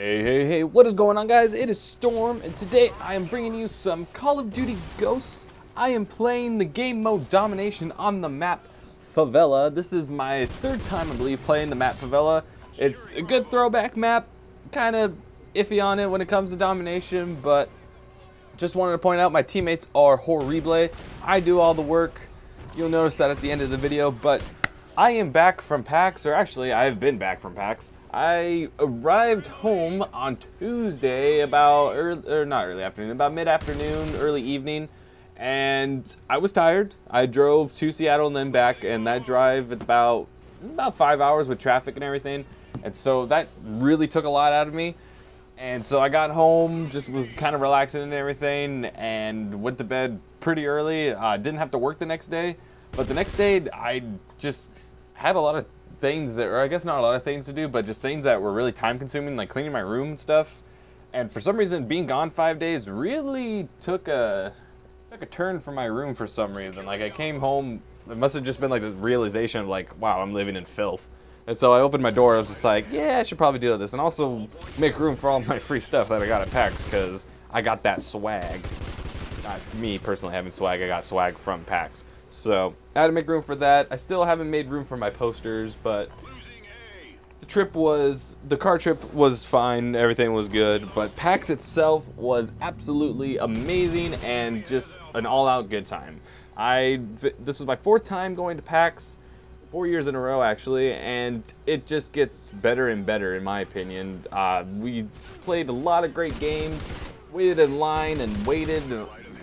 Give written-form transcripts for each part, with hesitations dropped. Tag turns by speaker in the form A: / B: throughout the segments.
A: Hey, what is going on, guys? It is Storm, and today I am bringing you some Call of Duty Ghosts. I am playing the game mode Domination on the map Favela. This is my third time, I believe, playing the map Favela. It's a good throwback map, kind of iffy on it when it comes to Domination, but just wanted to point out my teammates are horrible. I do all the work. You'll notice that at the end of the video, but I am back from PAX, or actually I've been back from PAX. I arrived home on Tuesday about not early afternoon, about mid-afternoon, early evening, and I was tired. I drove to Seattle and then back, and that drive, it's about 5 hours with traffic and everything, and so that really took a lot out of me. And so I got home, just was kind of relaxing and everything, and went to bed pretty early. Didn't have to work the next day, but the next day I just had a lot of things that, or I guess not a lot of things to do, but just things that were really time consuming, like cleaning my room and stuff. And for some reason, being gone 5 days really took a turn for my room for some reason. Like, I came home, it must have just been like this realization of like, wow, I'm living in filth. And so I opened my door, I was just like, yeah, I should probably do this, and also make room for all my free stuff that I got at PAX, because I got that swag. Not me personally having swag, I got swag from PAX. So I had to make room for that. I still haven't made room for my posters, but the car trip was fine, everything was good, but PAX itself was absolutely amazing and just an all-out good time. This was my fourth time going to PAX, 4 years in a row actually, and it just gets better and better in my opinion. We played a lot of great games, waited in line and waited,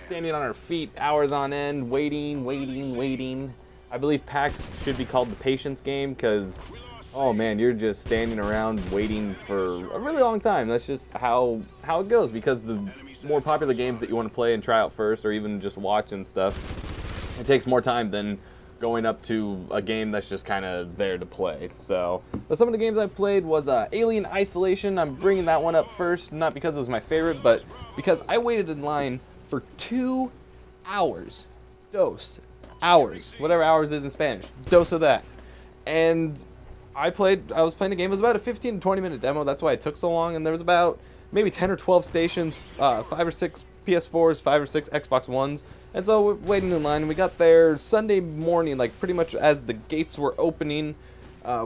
A: standing on our feet hours on end, waiting. I believe PAX should be called the patience game, because, oh man, you're just standing around waiting for a really long time. That's just how it goes, because the more popular games that you want to play and try out first, or even just watch and stuff, it takes more time than going up to a game that's just kind of there to play. So, but some of the games I played was Alien Isolation. I'm bringing that one up first, not because it was my favorite, but because I waited in line for 2 hours. Hours. Whatever hours is in Spanish. Dose of that. And I was playing a game. It was about a 15 to 20 minute demo. That's why it took so long. And there was about maybe 10 or 12 stations, 5 or 6 PS4s, 5 or 6 Xbox Ones. And so we're waiting in line. And we got there Sunday morning, like pretty much as the gates were opening.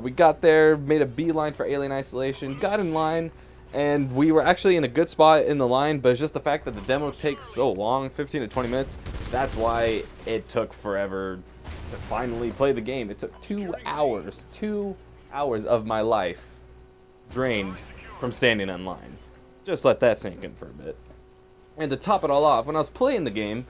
A: We got there, made a beeline for Alien Isolation, got in line, and we were actually in a good spot in the line, but it's just the fact that the demo takes so long, 15 to 20 minutes, that's why it took forever to finally play the game. It took 2 hours, 2 hours of my life drained from standing in line. Just let that sink in for a bit. And to top it all off, when I was playing the game,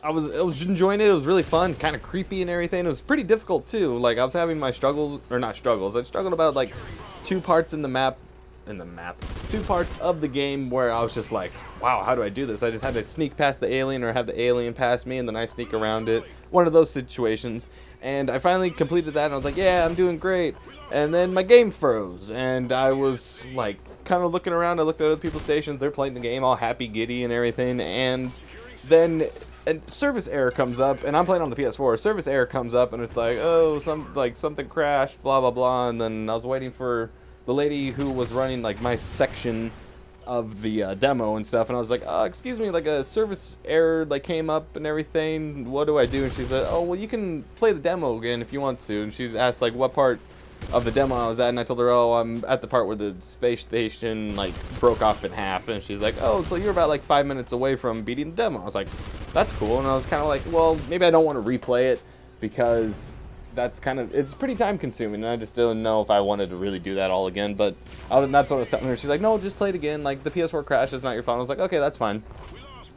A: I was enjoying it. It was really fun, kind of creepy and everything. It was pretty difficult too. Like, I was having my struggles, or not struggles, I struggled about like 2 parts in the map, 2 parts of the game where I was just like, wow, how do I do this? I just had to sneak past the alien, or have the alien pass me, and then I sneak around it. One of those situations. And I finally completed that, and I was like, yeah, I'm doing great. And then my game froze, and I was like kind of looking around. I looked at other people's stations, they're playing the game all happy giddy and everything, and then a service error comes up, and I'm playing on the PS4. Service error comes up, and it's like, oh, something crashed, blah blah blah. And then I was waiting for the lady who was running like my section of the demo and stuff, and I was like, excuse me, like a service error like came up and everything, what do I do? And she said, oh, well, you can play the demo again if you want to. And she asked like what part of the demo I was at, and I told her, oh, I'm at the part where the space station like broke off in half. And she's like, oh, so you're about like 5 minutes away from beating the demo. I was like, that's cool. And I was kind of like, well, maybe I don't want to replay it, because it's pretty time consuming, and I just didn't know if I wanted to really do that all again. But that's what I was telling her. She's like, no, just play it again, like the PS4 crash is not your fault. I was like, okay, that's fine.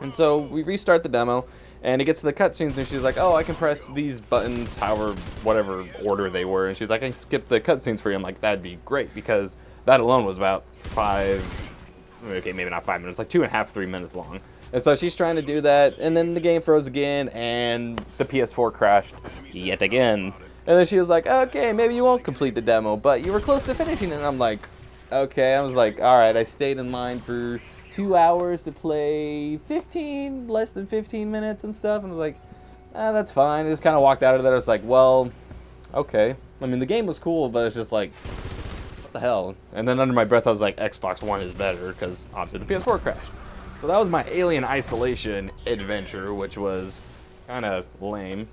A: And so we restart the demo, and it gets to the cutscenes, and she's like, oh, I can press these buttons however, whatever order they were. And she's like, I can skip the cutscenes for you. I'm like, that'd be great, because that alone was about maybe not 5 minutes, like 2.5, 3 minutes long. And so she's trying to do that, and then the game froze again, and the PS4 crashed yet again. And then she was like, okay, maybe you won't complete the demo, but you were close to finishing it. And I'm like, okay. I was like, alright, I stayed in line for 2 hours to play less than 15 minutes and stuff. And I was like, that's fine. I just kind of walked out of there. I was like, well, okay. I mean, the game was cool, but it's just like, what the hell? And then under my breath, I was like, Xbox One is better, because obviously the PS4 crashed. So that was my Alien Isolation adventure, which was kind of lame.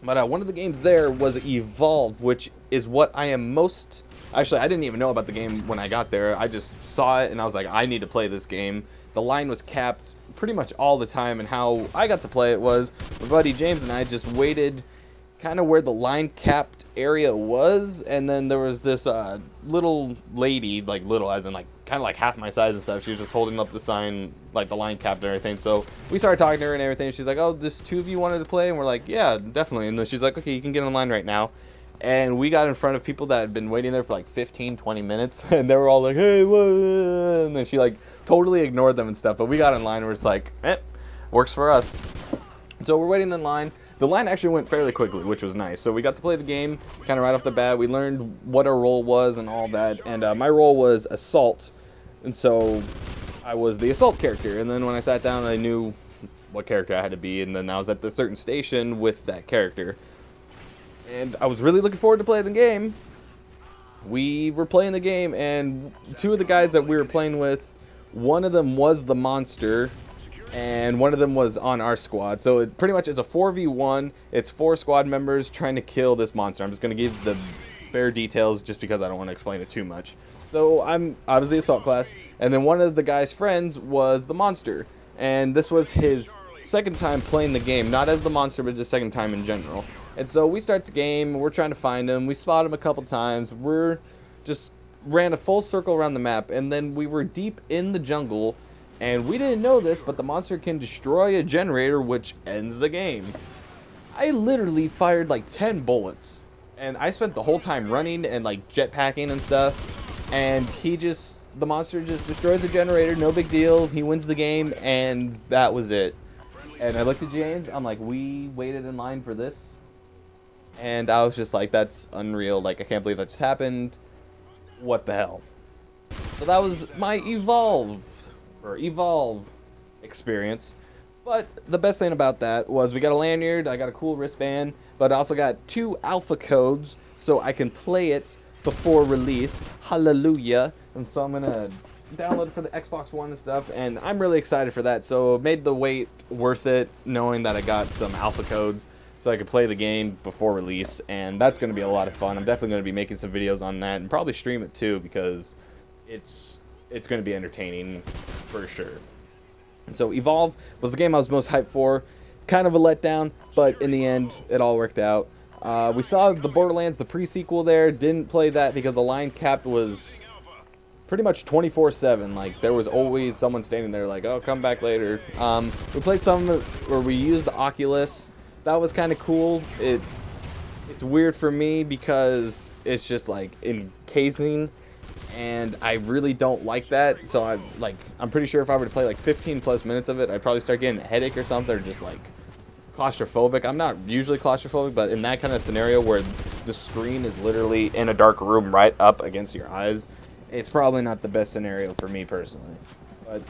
A: But one of the games there was Evolve, which is what I am most... Actually, I didn't even know about the game when I got there. I just saw it, and I was like, I need to play this game. The line was capped pretty much all the time, and how I got to play it was my buddy James and I just waited kind of where the line capped area was, and then there was this little lady, like little as in like kind of like half my size and stuff. She was just holding up the sign, like the line capped and everything. So we started talking to her and everything. She's like, oh, this two of you wanted to play? And we're like, yeah, definitely. And then she's like, okay, you can get in line right now. And we got in front of people that had been waiting there for like 15, 20 minutes, and they were all like, hey, what? And then she like totally ignored them and stuff. But we got in line and we're just like, works for us. So we're waiting in line. The line actually went fairly quickly, which was nice. So we got to play the game kind of right off the bat. We learned what our role was and all that. And my role was Assault. And so I was the Assault character. And then when I sat down, I knew what character I had to be. And then I was at this certain station with that character. And I was really looking forward to playing the game. We were playing the game, and two of the guys that we were playing with, one of them was the monster, and one of them was on our squad. So it pretty much is a 4v1. It's 4 squad members trying to kill this monster. I'm just going to give the bare details just because I don't want to explain it too much. So I was the assault class, and then one of the guy's friends was the monster. And this was his second time playing the game, not as the monster, but just second time in general. And so we start the game, we're trying to find him, we spot him a couple times, we're just ran a full circle around the map, and then we were deep in the jungle. And we didn't know this, but the monster can destroy a generator, which ends the game. I literally fired like 10 bullets. And I spent the whole time running and like jetpacking and stuff. And the monster just destroys the generator, no big deal. He wins the game, and that was it. And I looked at James, I'm like, we waited in line for this? And I was just like, that's unreal. Like, I can't believe that just happened. What the hell? So that was my Evolve experience. But the best thing about that was we got a lanyard, I got a cool wristband, but I also got 2 alpha codes so I can play it before release. Hallelujah. And so I'm gonna download it for the Xbox One and stuff, and I'm really excited for that. So it made the wait worth it, knowing that I got some alpha codes so I could play the game before release, and that's gonna be a lot of fun. I'm definitely gonna be making some videos on that and probably stream it too, because it's going to be entertaining for sure. So Evolve was the game I was most hyped for. Kind of a letdown, but in the end, it all worked out. We saw the Borderlands, the pre-sequel there. Didn't play that because the line cap was pretty much 24/7. Like, there was always someone standing there like, oh, come back later. We played some where we used the Oculus. That was kind of cool. It's weird for me because it's just like encasing, and I really don't like that. So I'm pretty sure if I were to play like 15 plus minutes of it, I'd probably start getting a headache or something, or just like claustrophobic. I'm not usually claustrophobic, but in that kind of scenario where the screen is literally in a dark room right up against your eyes, it's probably not the best scenario for me personally. But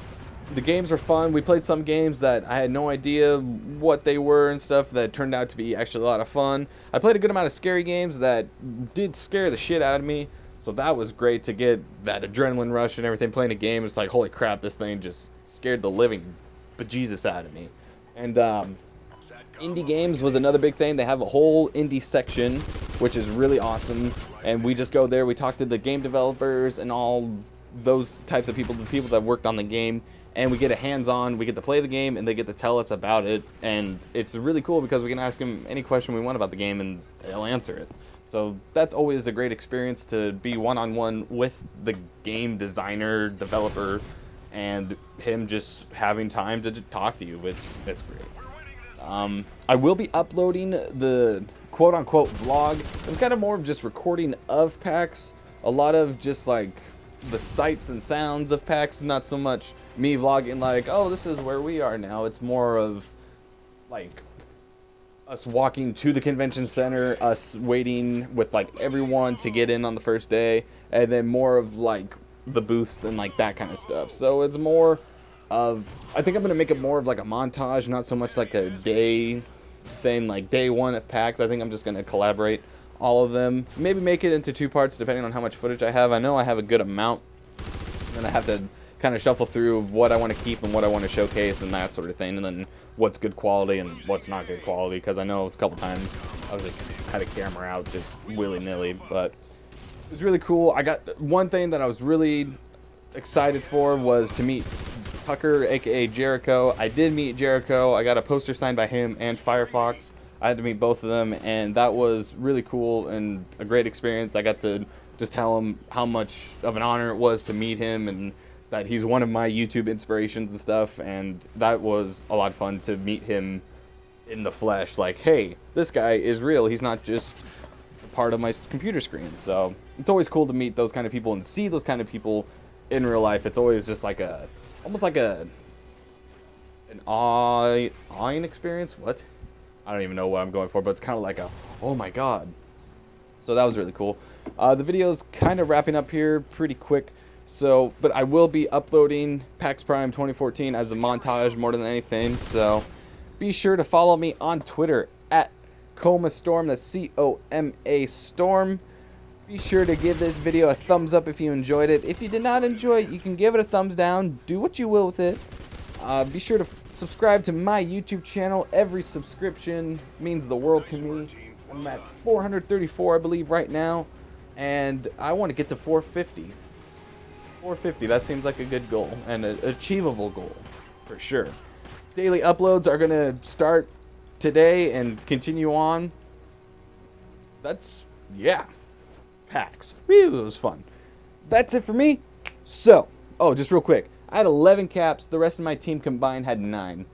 A: the games are fun. We played some games that I had no idea what they were and stuff that turned out to be actually a lot of fun. I played a good amount of scary games that did scare the shit out of me. So that was great to get that adrenaline rush and everything. Playing a game, it's like, holy crap, this thing just scared the living bejesus out of me. And indie games was another big thing. They have a whole indie section, which is really awesome. And we just go there, we talk to the game developers and all those types of people, the people that worked on the game, and we get a hands-on, we get to play the game, and they get to tell us about it. And it's really cool because we can ask them any question we want about the game, and they'll answer it. So that's always a great experience, to be one-on-one with the game designer, developer, and him just having time to talk to you. It's great. I will be uploading the quote-unquote vlog. It was kind of more of just recording of PAX. A lot of just like the sights and sounds of PAX, not so much me vlogging like, oh, this is where we are now. It's more of like us walking to the convention center, us waiting with like everyone to get in on the first day, and then more of like the booths and like that kind of stuff. So it's more of, I think I'm gonna make it more of like a montage, not so much like a day thing, like day one of PAX. I think I'm just gonna collaborate all of them. Maybe make it into 2 parts depending on how much footage I have. I know I have a good amount, and I have to kind of shuffle through what I want to keep and what I want to showcase and that sort of thing, and then what's good quality and what's not good quality, because I know a couple times I was just had a camera out just willy-nilly. But it was really cool. I got one thing that I was really excited for was to meet Tucker, aka Jericho. I did meet Jericho. I got a poster signed by him and Firefox. I had to meet both of them, and that was really cool and a great experience. I got to just tell him how much of an honor it was to meet him, and that he's one of my YouTube inspirations and stuff, and that was a lot of fun to meet him in the flesh. Like, hey, this guy is real. He's not just a part of my computer screen. So it's always cool to meet those kind of people and see those kind of people in real life. It's always just like almost like an awing experience. What? I don't even know what I'm going for, but it's kind of like oh my god. So that was really cool. The video's kind of wrapping up here pretty quick. So, but I will be uploading PAX Prime 2014 as a montage more than anything. So be sure to follow me on Twitter at ComaStorm. That's C-O-M-A Storm. Be sure to give this video a thumbs up if you enjoyed it. If you did not enjoy it, you can give it a thumbs down. Do what you will with it. Be sure to subscribe to my YouTube channel. Every subscription means the world to me. I'm at 434, I believe, right now, and I want to get to 450. 450, that seems like a good goal, and an achievable goal, for sure. Daily uploads are going to start today and continue on. That's, yeah, PAX. Whew, it was fun. That's it for me. So, oh, just real quick. I had 11 caps. The rest of my team combined had 9.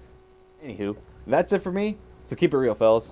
A: Anywho, that's it for me. So keep it real, fellas.